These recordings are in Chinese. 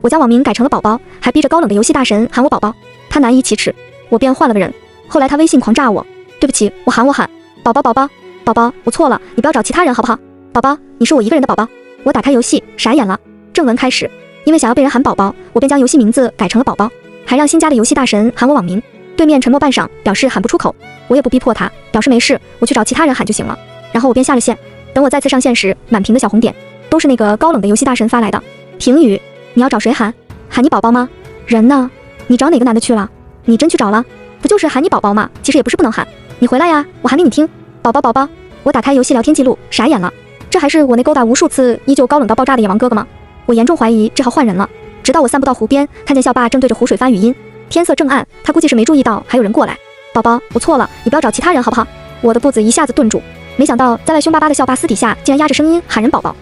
我将网名改成了宝宝，还逼着高冷的游戏大神喊我宝宝，他难以启齿，我便换了个人。后来他微信狂炸我，对不起，我喊宝宝宝宝宝宝，我错了，你不要找其他人好不好？宝宝，你是我一个人的宝宝。我打开游戏，傻眼了。正文开始，因为想要被人喊宝宝，我便将游戏名字改成了宝宝，还让新加的游戏大神喊我网名。对面沉默半晌，表示喊不出口，我也不逼迫他，表示没事，我去找其他人喊就行了。然后我便下了线。等我再次上线时，满屏的小红点都是那个高冷的游戏大神发来的评语。你要找谁喊？喊你宝宝吗？人呢？你找哪个男的去了？你真去找了？不就是喊你宝宝吗？其实也不是不能喊，你回来呀，我喊给你听。宝宝宝宝。我打开游戏聊天记录，傻眼了，这还是我那勾搭无数次依旧高冷到爆炸的野王哥哥吗？我严重怀疑这号换人了。直到我散步到湖边，看见校霸正对着湖水发语音，天色正暗，他估计是没注意到还有人过来。宝宝，我错了，你不要找其他人好不好？我的步子一下子顿住，没想到在外凶巴巴的校霸私底下竟然压着声音喊人宝宝，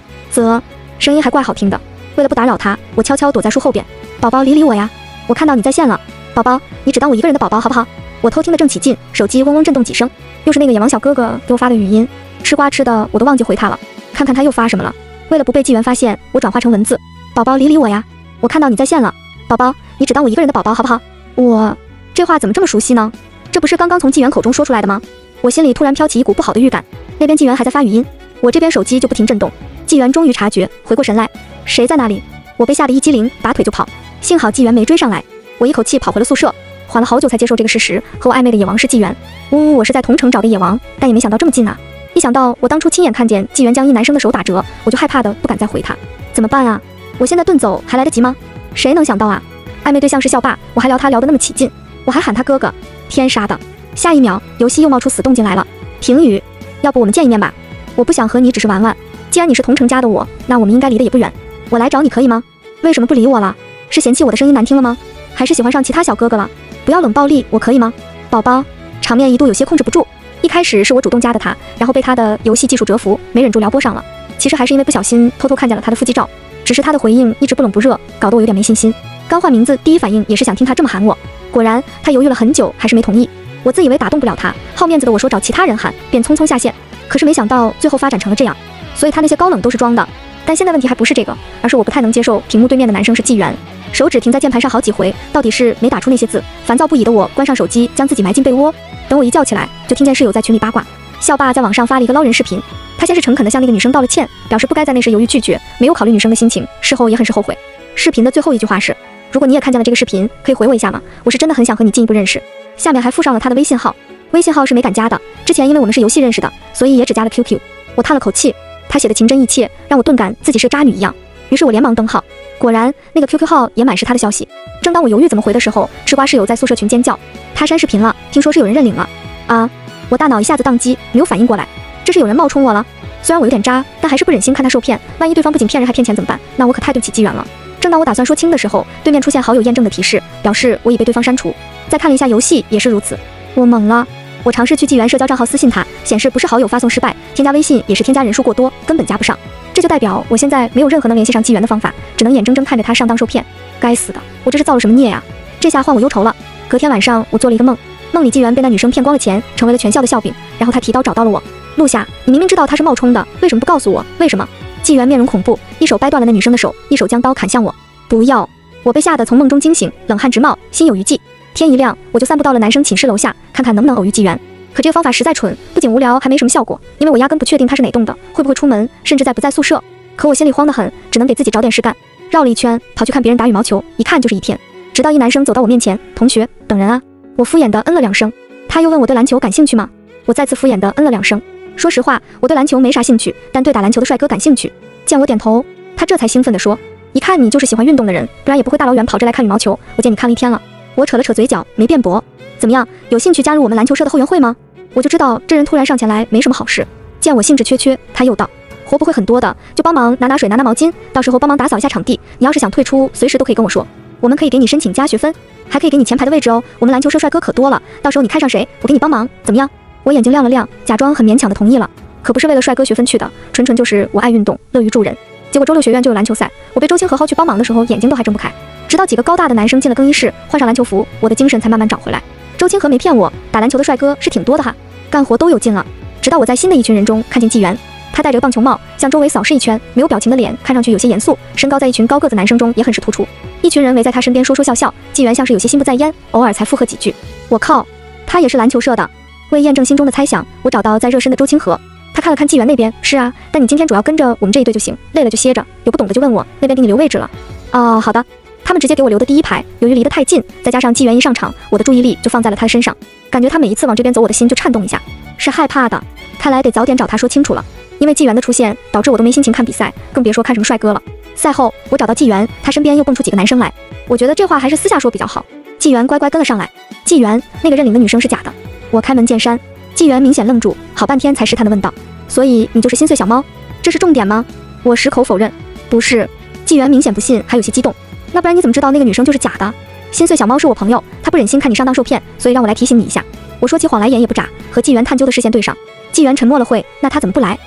声音还怪好听的。为了不打扰他，我悄悄躲在树后边。宝宝理我呀，我看到你在线了。宝宝，你只当我一个人的宝宝好不好？我偷听得正起劲，手机嗡嗡震动几声，又是那个野王小哥哥给我发的语音，吃瓜吃的我都忘记回他了。看看他又发什么了。为了不被纪元发现，我转化成文字。宝宝理我呀，我看到你在线了。宝宝，你只当我一个人的宝宝好不好？我这话怎么这么熟悉呢？这不是刚刚从纪元口中说出来的吗？我心里突然飘起一股不好的预感。那边纪元还在发语音，我这边手机就不停震动。纪元终于察觉，回过神来，谁在那里？我被吓得一激灵，拔腿就跑。幸好纪元没追上来，我一口气跑回了宿舍，缓了好久才接受这个事实，和我暧昧的野王是纪元。我是在同城找的野王，但也没想到这么近啊！一想到我当初亲眼看见纪元将一男生的手打折，我就害怕的不敢再回他。怎么办啊？我现在遁走还来得及吗？谁能想到啊？暧昧对象是校霸，我还聊他聊得那么起劲，我还喊他哥哥，天杀的！下一秒，游戏又冒出死动静来了。评语：要不我们见一面吧？我不想和你只是玩玩，既然你是同城家的我，那我们应该离得也不远。我来找你可以吗？为什么不理我了？是嫌弃我的声音难听了吗？还是喜欢上其他小哥哥了？不要冷暴力，我可以吗？宝宝，场面一度有些控制不住。一开始是我主动加的他，然后被他的游戏技术折服，没忍住撩拨上了。其实还是因为不小心偷偷看见了他的腹肌照，只是他的回应一直不冷不热，搞得我有点没信心。刚换名字，第一反应也是想听他这么喊我，果然他犹豫了很久，还是没同意。我自以为打动不了他，好面子的我说找其他人喊，便匆匆下线。可是没想到最后发展成了这样，所以他那些高冷都是装的。但现在问题还不是这个，而是我不太能接受屏幕对面的男生是纪元。手指停在键盘上好几回，到底是没打出那些字。烦躁不已的我关上手机，将自己埋进被窝。等我一觉起来，就听见室友在群里八卦，校霸在网上发了一个捞人视频。他先是诚恳地向那个女生道了歉，表示不该在那时犹豫拒绝，没有考虑女生的心情，事后也很是后悔。视频的最后一句话是：如果你也看见了这个视频，可以回我一下吗？我是真的很想和你进一步认识。下面还附上了他的微信号，微信号是没敢加的，之前因为我们是游戏认识的，所以也只加了 QQ。我叹了口气，他写的情真意切，让我顿感自己是个渣女一样。于是我连忙登号，果然那个 QQ 号也满是他的消息。正当我犹豫怎么回的时候，吃瓜室友在宿舍群尖叫，他删视频了，听说是有人认领了。啊！我大脑一下子宕机，没有反应过来，这是有人冒充我了。虽然我有点渣，但还是不忍心看他受骗，万一对方不仅骗人还骗钱怎么办？那我可太对不起纪元了。正当我打算说清的时候，对面出现好友验证的提示，表示我已被对方删除。再看了一下游戏，也是如此。我懵了。我尝试去纪元社交账号私信他，显示不是好友发送失败，添加微信也是添加人数过多，根本加不上。这就代表我现在没有任何能联系上纪元的方法，只能眼睁睁看着他上当受骗。该死的，我这是造了什么孽呀？这下换我忧愁了。隔天晚上，我做了一个梦，梦里纪元被那女生骗光了钱，成为了全校的笑柄，然后他提刀找到了我。陆夏，你明明知道他是冒充的，为什么不告诉我？为什么？纪元面容恐怖，一手掰断了那女生的手，一手将刀砍向我。不要！我被吓得从梦中惊醒，冷汗直冒，心有余悸。天一亮，我就散步到了男生寝室楼下，看看能不能偶遇纪元。可这个方法实在蠢，不仅无聊，还没什么效果，因为我压根不确定他是哪栋的，会不会出门，甚至在不在宿舍。可我心里慌得很，只能给自己找点事干。绕了一圈，跑去看别人打羽毛球，一看就是一天。直到一男生走到我面前，同学，等人啊！我敷衍地嗯了2声。他又问我对篮球感兴趣吗？我再次敷衍地嗯了2声。说实话，我对篮球没啥兴趣，但对打篮球的帅哥感兴趣。见我点头，他这才兴奋地说：一看你就是喜欢运动的人，不然也不会大老远跑这来看羽毛球。我见你看了一天了。我扯了扯嘴角，没辩驳。怎么样，有兴趣加入我们篮球社的后援会吗？我就知道这人突然上前来没什么好事。见我兴致缺缺，他又道：活不会很多的，就帮忙拿水拿毛巾，到时候帮忙打扫一下场地。你要是想退出，随时都可以跟我说，我们可以给你申请加学分，还可以给你前排的位置哦。我们篮球社帅哥可多了，到时候你看上谁，我给你帮忙，怎么样？我眼睛亮了亮，假装很勉强的同意了。可不是为了帅哥学分去的，纯纯就是我爱运动，乐于助人。结果周6学院就有篮球赛，我被周青和浩去帮忙的时候，眼睛都还睁不开。直到几个高大的男生进了更衣室，换上篮球服，我的精神才慢慢找回来。周清河没骗我，打篮球的帅哥是挺多的哈，干活都有劲了。直到我在新的一群人中看见纪元，他戴着个棒球帽，向周围扫视一圈，没有表情的脸看上去有些严肃，身高在一群高个子男生中也很是突出。一群人围在他身边说说笑笑，纪元像是有些心不在焉，偶尔才附和几句。我靠，他也是篮球社的。为验证心中的猜想，我找到在热身的周清河。他看了看纪元那边，是啊，但你今天主要跟着我们这一队就行，累了就歇着，有不懂的就问我，那边给你留位置了。哦，好的。他们直接给我留的第一排，由于离得太近，再加上纪元一上场，我的注意力就放在了他身上，感觉他每一次往这边走，我的心就颤动一下，是害怕的。看来得早点找他说清楚了，因为纪元的出现导致我都没心情看比赛，更别说看什么帅哥了。赛后我找到纪元，他身边又蹦出几个男生来，我觉得这话还是私下说比较好。纪元乖乖跟了上来。纪元，那个认领的女生是假的。我开门见山。纪元明显愣住，好半天才试探的问道：所以你就是心碎小猫？这是重点吗？我矢口否认，不是。纪元明显不信，还有些激动。那不然你怎么知道那个女生就是假的？心碎小猫是我朋友，他不忍心看你上当受骗，所以让我来提醒你一下。我说起谎来眼也不眨，和纪元探究的视线对上。纪元沉默了会，那他怎么不来？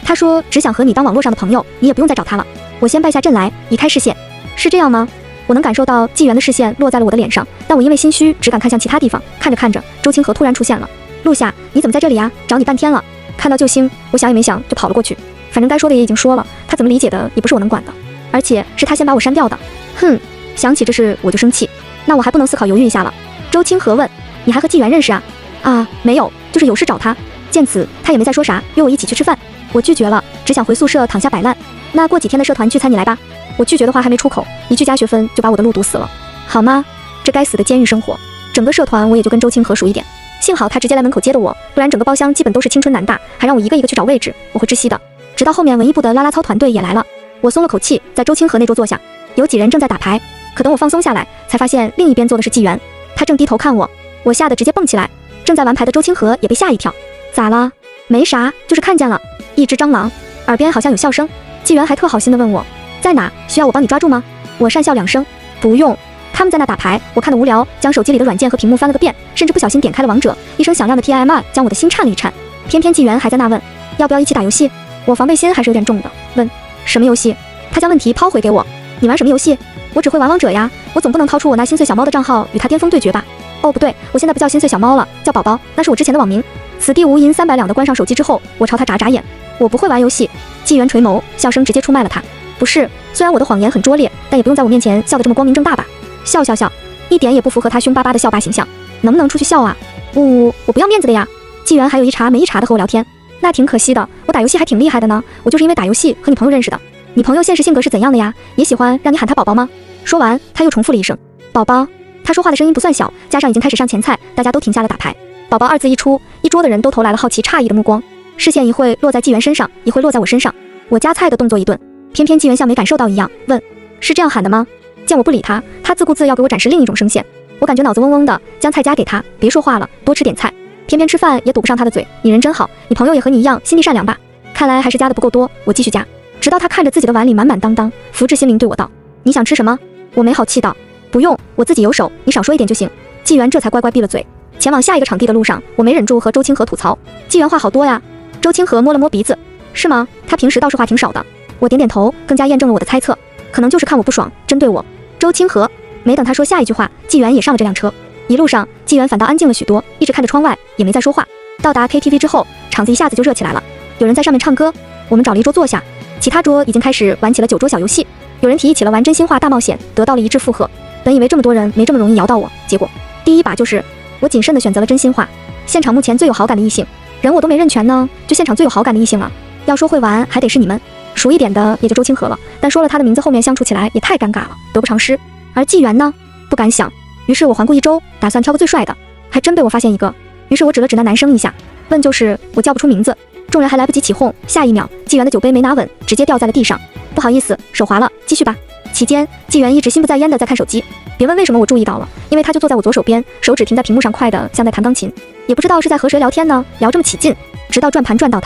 他说只想和你当网络上的朋友，你也不用再找他了。我先败下阵来，移开视线。是这样吗？我能感受到纪元的视线落在了我的脸上，但我因为心虚，只敢看向其他地方。看着看着，周清河突然出现了。陆夏，你怎么在这里啊？找你半天了。看到救星，我想也没想就跑了过去。反正该说的也已经说了，他怎么理解的也不是我能管的，而且是他先把我删掉的。哼，想起这事我就生气。那我还不能思考犹豫一下了？周清河问，你还和纪元认识啊？啊，没有，就是有事找他。见此，他也没再说啥，约我一起去吃饭。我拒绝了，只想回宿舍躺下摆烂。那过几天的社团聚餐你来吧。我拒绝的话还没出口，一句加学分就把我的路堵死了，好吗？这该死的监狱生活，整个社团我也就跟周清河熟一点。幸好他直接来门口接的我，不然整个包厢基本都是青春男大，还让我一个一个去找位置，我会窒息的。直到后面文艺部的啦啦操团队也来了，我松了口气，在周清河那桌坐下。有几人正在打牌，可等我放松下来，才发现另一边坐的是纪元，他正低头看我，我吓得直接蹦起来。正在玩牌的周清河也被吓一跳。咋了？没啥，就是看见了一只蟑螂，耳边好像有笑声。纪元还特好心的问我在哪，需要我帮你抓住吗？我讪笑2声，不用。他们在那打牌，我看得无聊，将手机里的软件和屏幕翻了个遍，甚至不小心点开了王者，一声响亮的 TIM 将我的心颤了一颤。偏偏纪元还在那问要不要一起打游戏，我防备心还是有点重的，问什么游戏？他将问题抛回给我，你玩什么游戏？我只会玩王者呀，我总不能掏出我那心碎小猫的账号与他巅峰对决吧？哦不对，我现在不叫心碎小猫了，叫宝宝，那是我之前的网名。此地无银300两的关上手机之后，我朝他眨眨眼，我不会玩游戏。纪元垂眸，笑声直接出卖了他。不是，虽然我的谎言很拙劣，但也不用在我面前笑得这么光明正大吧？笑，一点也不符合他凶巴巴的校霸形象，能不能出去笑啊？我不要面子的呀。纪元还有一茬没一茬的和我聊天，那挺可惜的，我打游戏还挺厉害的呢，我就是因为打游戏和你朋友认识的。你朋友现实性格是怎样的呀？也喜欢让你喊他宝宝吗？说完，他又重复了一声宝宝。他说话的声音不算小，加上已经开始上前菜，大家都停下了打牌。宝宝2字一出，一桌的人都投来了好奇诧异的目光，视线一会落在纪元身上，一会落在我身上。我夹菜的动作一顿，偏偏纪元像没感受到一样，问是这样喊的吗？见我不理他，他自顾自要给我展示另一种声线。我感觉脑子嗡嗡的，将菜夹给他，别说话了，多吃点菜。偏偏吃饭也堵不上他的嘴，你人真好，你朋友也和你一样心地善良吧？看来还是夹的不够多，我继续夹，直到他看着自己的碗里满满当当，福至心灵对我道：你想吃什么？我没好气道：不用，我自己有手，你少说一点就行。纪元这才乖乖闭了嘴。前往下一个场地的路上，我没忍住和周清河吐槽：纪元话好多呀。周清河摸了摸鼻子：是吗？他平时倒是话挺少的。我点点头，更加验证了我的猜测，可能就是看我不爽，针对我。周清河没等他说下一句话，纪元也上了这辆车。一路上，纪元反倒安静了许多，一直看着窗外，也没再说话。到达 KTV 之后，场子一下子就热起来了，有人在上面唱歌，我们找了一桌坐下，其他桌已经开始玩起了9桌小游戏。有人提议起了玩真心话大冒险，得到了一致附和。本以为这么多人没这么容易摇到我，结果第一把就是我谨慎地选择了真心话。现场目前最有好感的异性，人我都没认全呢，就现场最有好感的异性了。要说会玩，还得是你们。熟一点的也就周清河了，但说了他的名字后面相处起来也太尴尬了，得不偿失。而纪元呢，不敢想。于是我环顾一周，打算挑个最帅的，还真被我发现一个。于是我指了指那男生一下，问就是我叫不出名字。众人还来不及起哄，下一秒纪元的酒杯没拿稳，直接掉在了地上。不好意思，手滑了，继续吧。期间纪元一直心不在焉的在看手机，别问为什么我注意到了，因为他就坐在我左手边，手指停在屏幕上，快的像在弹钢琴。也不知道是在和谁聊天呢，聊这么起劲，直到转盘转到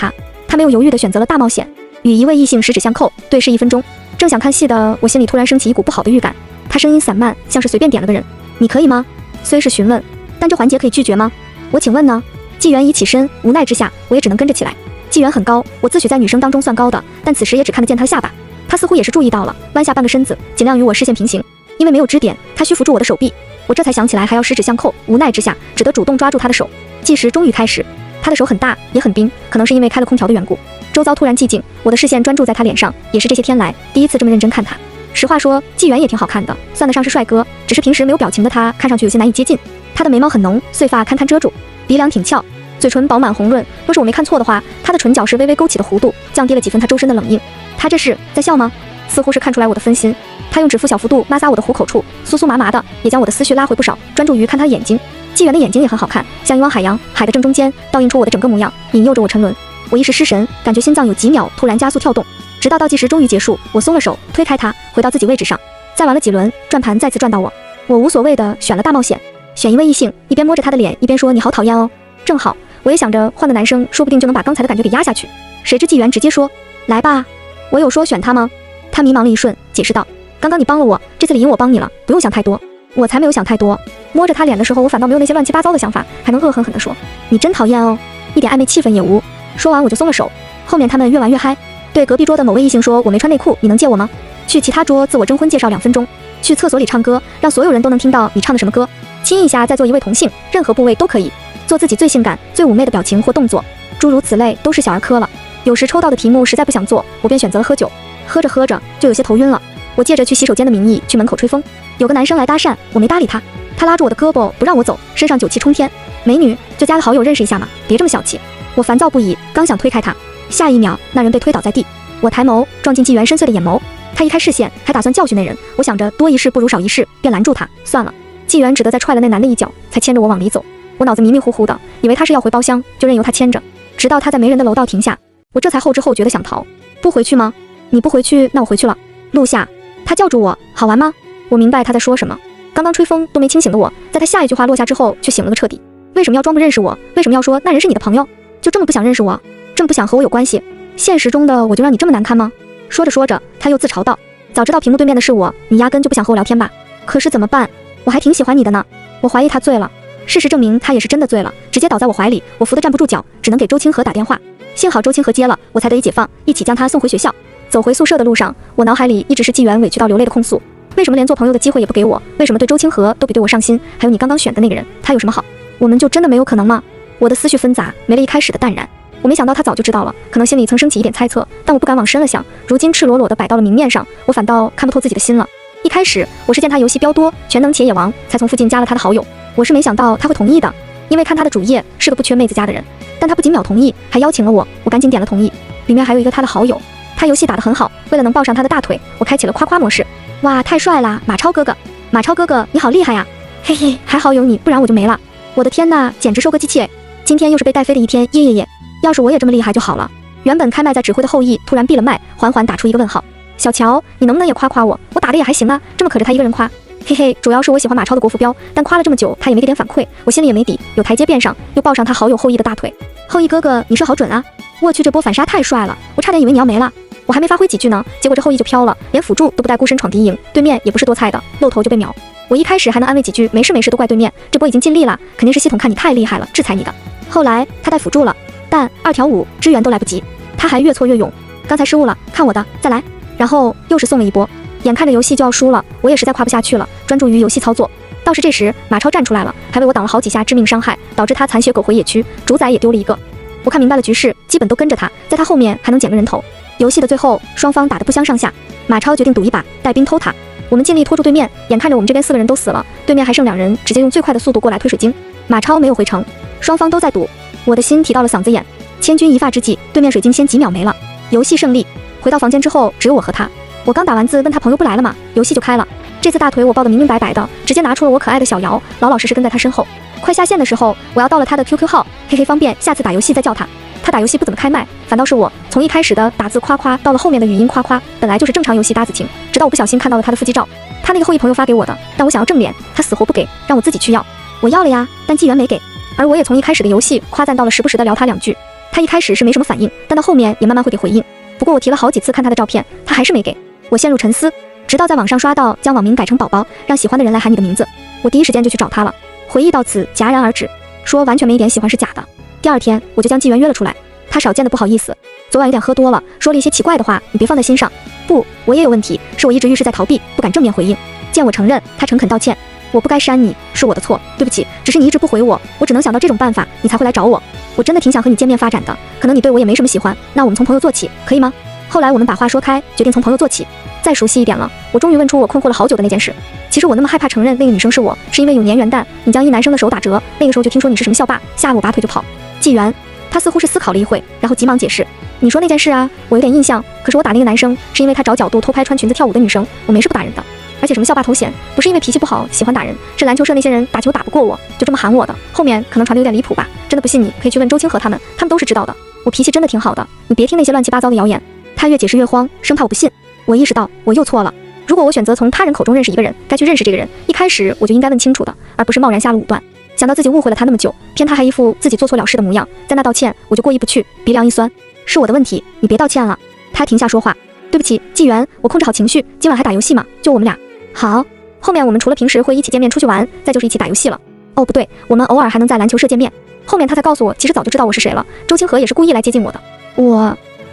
他没有犹豫的选择了大冒险，与一位异性十指相扣，对视1分钟。正想看戏的我心里突然升起一股不好的预感，他声音散漫，像是随便点了个人。你可以吗？虽是询问，但这环节可以拒绝吗？我请问呢？纪元已起身，无奈之下我也只能跟着起来。纪元很高，我自诩在女生当中算高的，但此时也只看得见他的下巴。他似乎也是注意到了，弯下半个身子，尽量与我视线平行。因为没有支点，他虚扶住我的手臂，我这才想起来还要十指相扣，无奈之下只得主动抓住他的手。计时终于开始，他的手很大也很冰，可能是因为开了空调的缘故。周遭突然寂静，我的视线专注在他脸上，也是这些天来第一次这么认真看他。实话说，纪元也挺好看的，算得上是帅哥，只是平时没有表情的他，看上去有些难以接近。他的眉毛很浓，碎发堪堪遮住，鼻梁挺翘，嘴唇饱满红润。若是我没看错的话，他的唇角是微微勾起的弧度，降低了几分他周身的冷硬。他这是在笑吗？似乎是看出来我的分心。他用指腹小幅度摩挲我的虎口处，酥酥麻麻的，也将我的思绪拉回不少，专注于看他的眼睛。纪元的眼睛也很好看，像一汪海洋，海的正中间倒映出我的整个模样，引诱着我沉沦。我一时失神，感觉心脏有几秒突然加速跳动，直到倒计时终于结束，我松了手，推开他，回到自己位置上。再玩了几轮，转盘再次转到我，我无所谓的选了大冒险，选一位异性，一边摸着他的脸，一边说你好讨厌哦。正好我也想着换个男生，说不定就能把刚才的感觉给压下去。谁知纪元直接说来吧。我有说选他吗？他迷茫了一瞬，解释道刚刚你帮了我，这次理应我帮你了，不用想太多。我才没有想太多，摸着他脸的时候，我反倒没有那些乱七八糟的想法，还能恶狠狠地说你真讨厌哦，一点暧昧气氛也无。说完我就松了手。后面他们越玩越嗨，对隔壁桌的某位异性说我没穿内裤，你能借我吗？去其他桌自我征婚介绍2分钟，去厕所里唱歌，让所有人都能听到你唱的什么歌，亲一下再做一位同性，任何部位都可以，做自己最性感最妩媚的表情或动作，诸如此类都是小儿科了。有时抽到的题目实在不想做，我便选择了喝酒，喝着喝着就有些头晕了。我借着去洗手间的名义去门口吹风，有个男生来搭讪，我没搭理他，他拉住我的胳膊不让我走，身上酒气冲天。美女就加个好友认识一下嘛，别这么小气。我烦躁不已，刚想推开他，下一秒那人被推倒在地，我抬眸撞进纪元深邃的眼眸，他移开视线，还打算教训那人，我想着多一事不如少一事，便拦住他，算了。纪元只得再踹了那男的一脚，才牵着我往里走。我脑子迷迷糊糊的，以为他是要回包厢，就任由他牵着，直到他在没人的楼道停下，我这才后知后觉的想逃。不回去吗？你不回去，那我回去了。录下。他叫住我，好玩吗？我明白他在说什么。刚刚吹风都没清醒的我，在他下一句话落下之后却醒了个彻底。为什么要装不认识我？为什么要说那人是你的朋友？就这么不想认识我？这么不想和我有关系？现实中的我就让你这么难堪吗？说着说着，他又自嘲道，早知道屏幕对面的是我，你压根就不想和我聊天吧？可是怎么办？我还挺喜欢你的呢。我怀疑他醉了，事实证明他也是真的醉了，直接倒在我怀里，我扶得站不住脚，只能给周清河打电话。幸好周清河接了，我才得以解放，一起将他送回学校。走回宿舍的路上，我脑海里一直是纪元委屈到流泪的控诉，为什么连做朋友的机会也不给我？为什么对周清河都比对我上心？还有你刚刚选的那个人，他有什么好？我们就真的没有可能吗？我的思绪纷杂，没了一开始的淡然。我没想到他早就知道了，可能心里曾升起一点猜测，但我不敢往深了想。如今赤裸裸的摆到了明面上，我反倒看不透自己的心了。一开始我是见他游戏标多，全能且野王，才从附近加了他的好友。我是没想到他会同意的，因为看他的主页是个不缺妹子加的人。但他不仅秒同意，还邀请了我，我赶紧点了同意。里面还有一个他的好友。他游戏打得很好，为了能抱上他的大腿，我开启了夸夸模式。哇，太帅啦，马超哥哥，马超哥哥你好厉害呀！嘿嘿，还好有你，不然我就没了。我的天呐，简直收割机器哎！今天又是被带飞的一天，耶耶耶！要是我也这么厉害就好了。原本开麦在指挥的后羿突然闭了麦，缓缓打出一个问号。小乔，你能不能也夸夸我？我打的也还行啊，这么可着他一个人夸。嘿嘿，主要是我喜欢马超的国服标，但夸了这么久，他也没给点反馈，我心里也没底。有台阶变上，又抱上他好友后羿的大腿。后羿哥哥，你射好准啊！我去，这波反杀太帅了，我差点以为你要没了。我还没发挥几句呢，结果这后羿就飘了，连辅助都不带，孤身闯敌营，对面也不是多菜的，露头就被秒。我一开始还能安慰几句，没事没事，都怪对面，这波已经尽力了，肯定是系统看你太厉害了，制裁你的。后来他带辅助了，但2条5支援都来不及，他还越挫越勇。刚才失误了，看我的，再来。然后又是送了一波，眼看着游戏就要输了，我也实在夸不下去了，专注于游戏操作。倒是这时马超站出来了，还为我挡了好几下致命伤害，导致他残血狗回野区，主宰也丢了一个。我看明白了局势，基本都跟着他，在他后面还能捡个人头。游戏的最后，双方打得不相上下，马超决定赌一把，带兵偷塔。我们尽力拖住对面，眼看着我们这边4个人都死了，对面还剩2人，直接用最快的速度过来推水晶。马超没有回城，双方都在赌，我的心提到了嗓子眼。千钧一发之际，对面水晶先几秒没了，游戏胜利。回到房间之后，只有我和他。我刚打完字，问他朋友不来了吗？游戏就开了。这次大腿我抱得明明白白的，直接拿出了我可爱的小姚，老老实实跟在他身后。快下线的时候，我要到了他的 QQ 号，嘿嘿，方便下次打游戏再叫他。他打游戏不怎么开麦，反倒是我从一开始的打字夸夸到了后面的语音夸夸，本来就是正常游戏搭子情，直到我不小心看到了他的腹肌照，他那个后羿朋友发给我的，但我想要正脸，他死活不给，让我自己去要。我要了呀，但纪元没给，而我也从一开始的游戏夸赞到了时不时的聊他2句。他一开始是没什么反应，但到后面也慢慢会给回应。不过我提了好几次看他的照片，他还是没给。我陷入沉思，直到在网上刷到将网名改成宝宝，让喜欢的人来喊你的名字，我第一时间就去找他了。回忆到此戛然而止，说完全没一点喜欢是假的。第2天我就将纪元约了出来，他少见的不好意思，昨晚有点喝多了，说了一些奇怪的话，你别放在心上。不，我也有问题，是我一直遇事在逃避，不敢正面回应。见我承认，他诚恳道歉，我不该删你，是我的错，对不起，只是你一直不回我，我只能想到这种办法，你才会来找我。我真的挺想和你见面发展的，可能你对我也没什么喜欢，那我们从朋友做起，可以吗？后来我们把话说开，决定从朋友做起。再熟悉一点了，我终于问出我困惑了好久的那件事。其实我那么害怕承认那个女生是我，是因为有年元旦你将一男生的手打折，那个时候就听说你是什么校霸，吓得我拔腿就跑。纪元，他似乎是思考了一会，然后急忙解释，你说那件事啊，我有点印象，可是我打那个男生是因为他找角度偷拍穿裙子跳舞的女生，我没事不打人的。而且什么校霸头衔，不是因为脾气不好喜欢打人，是篮球社那些人打球打不过我，就这么喊我的。后面可能传得有点离谱吧，真的不信你可以去问周清河他们都是知道的。我脾气真的挺好的，你别听那些乱七八糟的谣言。他越解释越慌，生怕我不信。我意识到我又错了，如果我选择从他人口中认识一个人，该去认识这个人，一开始我就应该问清楚的，而不是贸然下了武断。想到自己误会了他那么久，偏他还一副自己做错了事的模样，在那道歉我就过意不去，鼻梁一酸。是我的问题，你别道歉了。他停下说话，对不起，纪元，我控制好情绪，今晚还打游戏吗？就我们俩。好，后面我们除了平时会一起见面出去玩，再就是一起打游戏了。哦不对，我们偶尔还能在篮球社见面。后面他才告诉我，其实早就知道我是谁了，周清河也是故意来接近我的。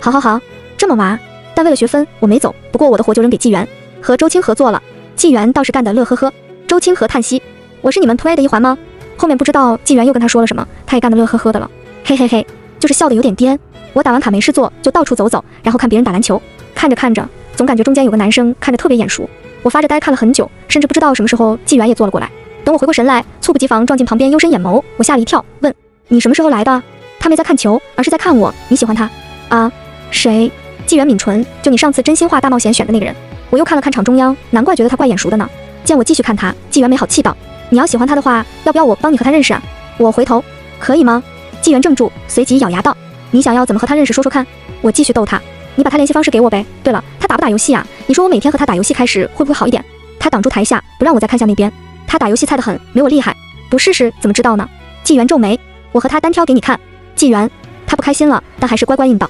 好，这么玩。但为了学分，我没走。不过我的活就扔给纪元，和周清河做了。纪元倒是干得乐呵呵。周清河叹息，我是你们 play 的一环吗？后面不知道纪元又跟他说了什么，他也干得乐呵呵的了。嘿嘿嘿，就是笑得有点颠。我打完卡没事做，就到处走走，然后看别人打篮球。看着看着，总感觉中间有个男生看着特别眼熟。我发着呆看了很久，甚至不知道什么时候纪元也坐了过来。等我回过神来，猝不及防撞进旁边幽深眼眸，我吓了一跳，问：你什么时候来的？他没在看球，而是在看我。你喜欢他？啊？谁？纪元抿唇，就你上次真心话大冒险选的那个人。我又看了看场中央，难怪觉得他怪眼熟的呢。见我继续看他，纪元没好气道：你要喜欢他的话，要不要我帮你和他认识啊？我回头，可以吗？纪元怔住，随即咬牙道：你想要怎么和他认识，说说看。我继续逗他：你把他联系方式给我呗。对了，他打不打游戏啊？你说我每天和他打游戏开始会不会好一点？他挡住台下，不让我再看向那边。他打游戏菜得很，没我厉害。不试试怎么知道呢？纪元皱眉，我和他单挑给你看。纪元，他不开心了，但还是乖乖应道：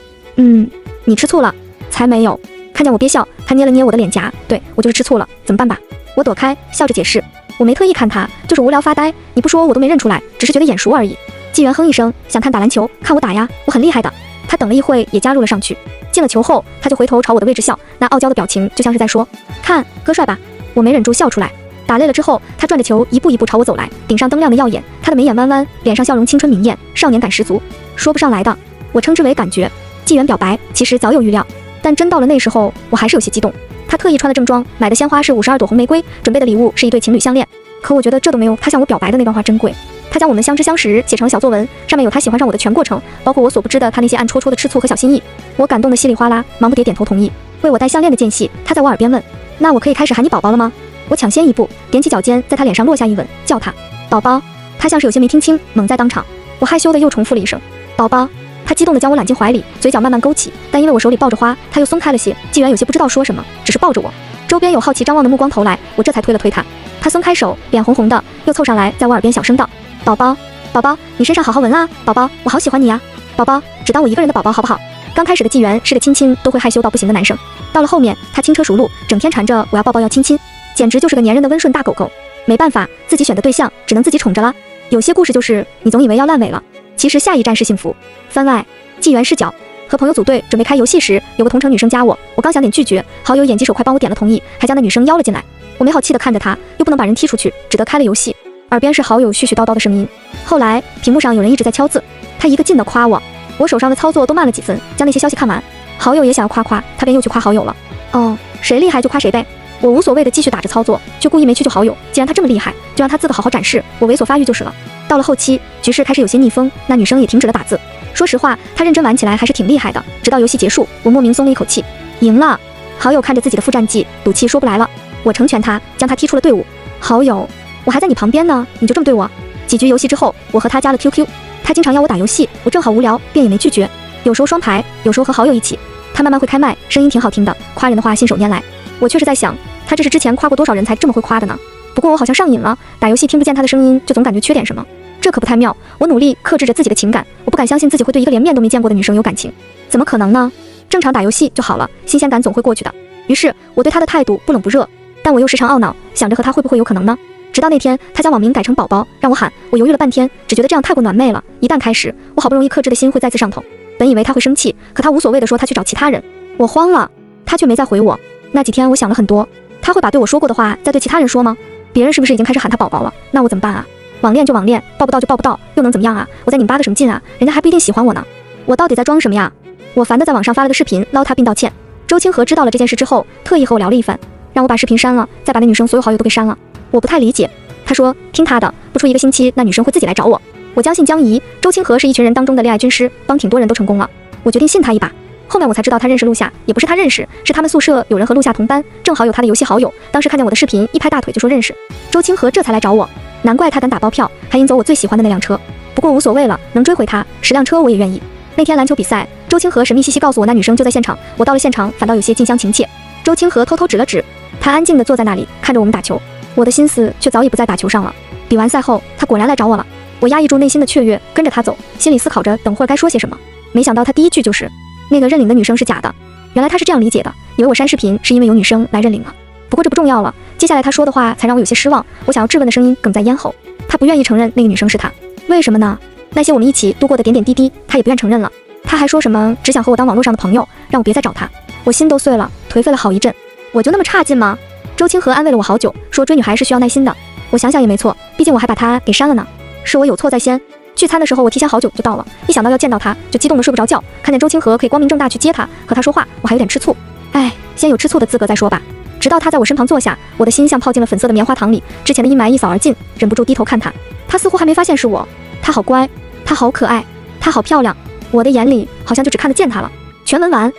你吃醋了？才没有。看见我憋笑，他捏了捏我的脸颊，对，我就是吃醋了，怎么办吧？我躲开，笑着解释，我没特意看他，就是无聊发呆，你不说我都没认出来，只是觉得眼熟而已。纪元哼一声，想看打篮球，看我打呀，我很厉害的。他等了一会也加入了上去。进了球后，他就回头朝我的位置笑，那傲娇的表情就像是在说：看哥帅吧。我没忍住笑出来。打累了之后，他转着球一步一步朝我走来，顶上灯亮的耀眼，他的眉眼弯弯，脸上笑容青春明艳，少年感十足。说不上来的，我称之为感觉。纪元表白其实早有预料，但真到了那时候，我还是有些激动。他特意穿了正装，买的鲜花是52朵红玫瑰，准备的礼物是一对情侣项链。可我觉得这都没有他向我表白的那段话珍贵。他将我们相知相识写成了小作文，上面有他喜欢上我的全过程，包括我所不知的他那些暗戳戳的吃醋和小心意。我感动的稀里哗啦，忙不迭点头同意。为我戴项链的间隙，他在我耳边问：那我可以开始喊你宝宝了吗？我抢先一步，踮起脚尖，在他脸上落下一吻，叫他宝宝。他像是有些没听清，猛在当场。我害羞的又重复了一声宝宝。他激动地将我揽进怀里，嘴角慢慢勾起，但因为我手里抱着花，他又松开了些。纪元有些不知道说什么，只是抱着我。周边有好奇张望的目光投来，我这才推了推他。他松开手，脸红红的，又凑上来，在我耳边小声道：宝宝，宝宝，你身上好好闻啊，宝宝，我好喜欢你啊，宝宝，只当我一个人的宝宝好不好？刚开始的纪元是个亲亲都会害羞到不行的男生，到了后面他轻车熟路，整天缠着我要抱抱要亲亲，简直就是个粘人的温顺大狗狗。没办法，自己选的对象只能自己宠着了。有些故事就是你总以为要烂尾了，其实下一站是幸福。番外，纪元视角，和朋友组队准备开游戏时，有个同城女生加我，我刚想点拒绝，好友眼疾手快帮我点了同意，还将那女生邀了进来。我没好气地看着她，又不能把人踢出去，只得开了游戏。耳边是好友絮絮叨叨的声音。后来屏幕上有人一直在敲字，他一个劲地夸我，我手上的操作都慢了几分，将那些消息看完。好友也想要夸夸，他便又去夸好友了。哦，谁厉害就夸谁呗。我无所谓的继续打着操作，却故意没去救好友。既然他这么厉害，就让他自个好好展示，我猥琐发育就是了。到了后期，局势开始有些逆风，那女生也停止了打字。说实话，她认真玩起来还是挺厉害的。直到游戏结束，我莫名松了一口气，赢了。好友看着自己的副战绩，赌气说不来了。我成全他，将他踢出了队伍。好友，我还在你旁边呢，你就这么对我？几局游戏之后，我和他加了 QQ。他经常邀我打游戏，我正好无聊，便也没拒绝。有时候双排，有时候和好友一起。他慢慢会开麦，声音挺好听的，夸人的话信手拈来。我确实在想，他这是之前夸过多少人才这么会夸的呢？不过我好像上瘾了，打游戏听不见他的声音，就总感觉缺点什么。这可不太妙。我努力克制着自己的情感，我不敢相信自己会对一个连面都没见过的女生有感情，怎么可能呢？正常打游戏就好了，新鲜感总会过去的。于是我对他的态度不冷不热，但我又时常懊恼，想着和他会不会有可能呢？直到那天，他将网名改成宝宝，让我喊，我犹豫了半天，只觉得这样太过暖妹了。一旦开始，我好不容易克制的心会再次上头。本以为他会生气，可他无所谓的说他去找其他人。我慌了，他却没再回我。那几天我想了很多，他会把对我说过的话再对其他人说吗？别人是不是已经开始喊他宝宝了？那我怎么办啊？网恋就网恋，抱不到就抱不到，又能怎么样啊？我在拧巴个什么劲啊？人家还不一定喜欢我呢。我到底在装什么呀？我烦的在网上发了个视频，捞他并道歉。周清河知道了这件事之后，特意和我聊了一番，让我把视频删了，再把那女生所有好友都给删了。我不太理解，他说听他的，不出1个星期，那女生会自己来找我。我将信将疑，周清河是一群人当中的恋爱军师，帮挺多人都成功了，我决定信他一把。后面我才知道他认识陆夏，也不是他认识，是他们宿舍有人和陆夏同班，正好有他的游戏好友，当时看见我的视频，一拍大腿就说认识。周清河这才来找我，难怪他敢打包票，还引走我最喜欢的那辆车。不过无所谓了，能追回他10辆车我也愿意。那天篮球比赛，周清河神秘兮兮告诉我那女生就在现场，我到了现场反倒有些近乡情怯。周清河偷偷指了指，他安静地坐在那里看着我们打球，我的心思却早已不在打球上了。比完赛后，他果然来找我了，我压抑住内心的雀跃，跟着他走，心里思考着等会儿该说些什么。没想到他第一句就是那个认领的女生是假的。原来他是这样理解的，以为我删视频是因为有女生来认领了。不过这不重要了，接下来他说的话才让我有些失望，我想要质问的声音哽在咽喉。他不愿意承认那个女生是他，为什么呢？那些我们一起度过的点点滴滴，他也不愿承认了。他还说什么只想和我当网络上的朋友，让我别再找他。我心都碎了，颓废了好一阵。我就那么差劲吗？周清河安慰了我好久，说追女孩是需要耐心的。我想想也没错，毕竟我还把他给删了呢，是我有错在先。聚餐的时候我提前好久就到了，一想到要见到他就激动的睡不着觉，看见周清河可以光明正大去接他和他说话，我还有点吃醋。哎，先有吃醋的资格再说吧。直到他在我身旁坐下，我的心像泡进了粉色的棉花糖里，之前的阴霾一扫而尽，忍不住低头看他。他似乎还没发现是我，他好乖，他好可爱，他好漂亮，我的眼里好像就只看得见他了。全文完。